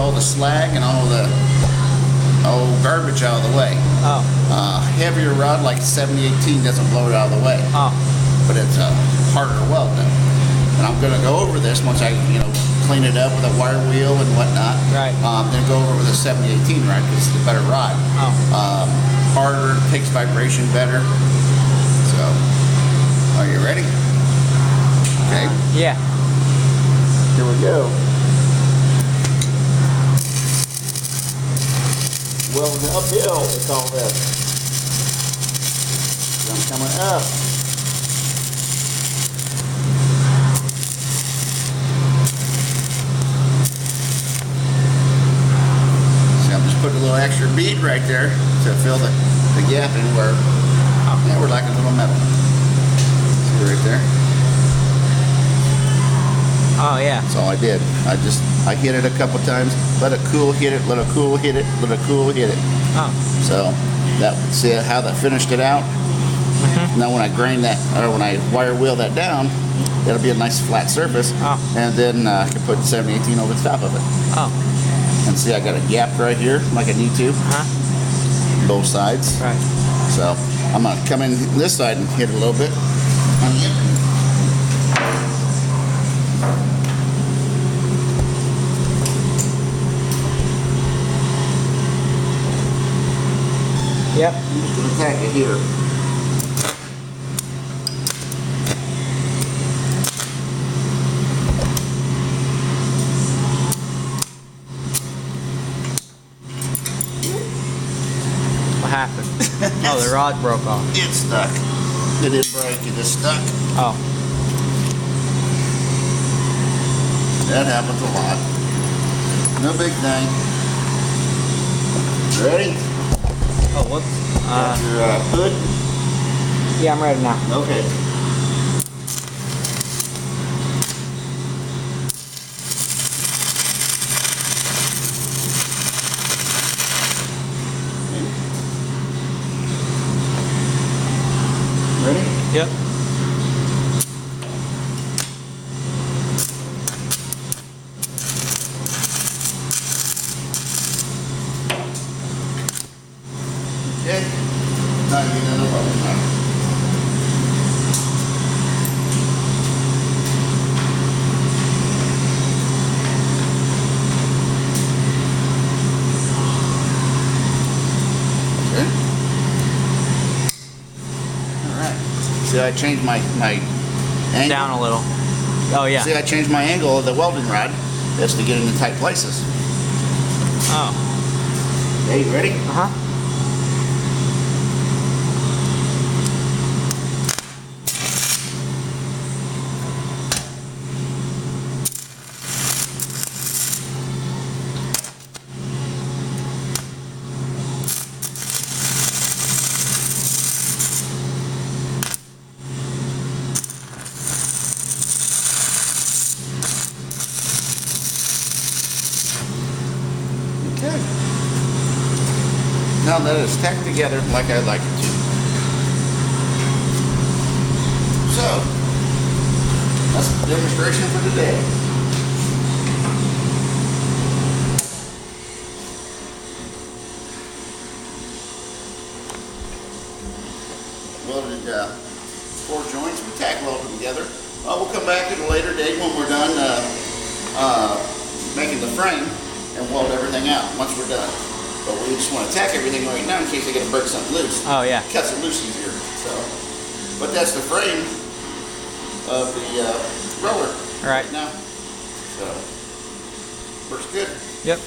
all the slag and all the garbage out of the way. Oh. Heavier rod like 7018 doesn't blow it out of the way. Oh. But it's a harder weld though. And I'm going to go over this once I, clean it up with a wire wheel and whatnot. Right. Then go over with a 7018 rod because it's the better rod. Oh. Harder, takes vibration better. So, are you ready? Okay. Yeah. Here we go. Welding uphill, we call this. I'm coming up. So I'm just putting a little extra bead right there to fill the gap in where we're like a little metal. See right there? Oh yeah. That's all I did. I hit it a couple times, let it cool, hit it, let it cool, hit it, let it cool, hit it. Oh. So see how that finished it out? Mm-hmm. Now when I grind that, or when I wire wheel that down, it'll be a nice flat surface. Oh. And then I can put 7018 over the top of it. Oh. And see I got a gap right here, like I need to. Both sides. Right. So I'm gonna come in this side and hit it a little bit. Yep. I'm just going to tack it here. What happened? Oh, the rod broke off. It's stuck. It didn't break, it just stuck. Oh. That happens a lot. No big thing. Ready? Oh, whoops. Got your hood? Yeah, I'm ready now. Okay. Ready? Yep. Okay. Now you get another one. Okay. All right. See, I changed my angle. Down a little. Oh yeah. See, I changed my angle of the welding rod. That's to get into tight places. Oh. Okay, you ready? Uh-huh. Okay. Now that it's tacked together like I'd like it to. So, that's the demonstration for today. Welded 4 joints, we tack weld them together. We'll come back at a later date when we're done making the frame and weld everything out once we're done. But we just want to tack everything right now in case they get to break something loose. Oh yeah. Cuts it loose easier. So, but that's the frame of the roller right now. So, works good. Yep.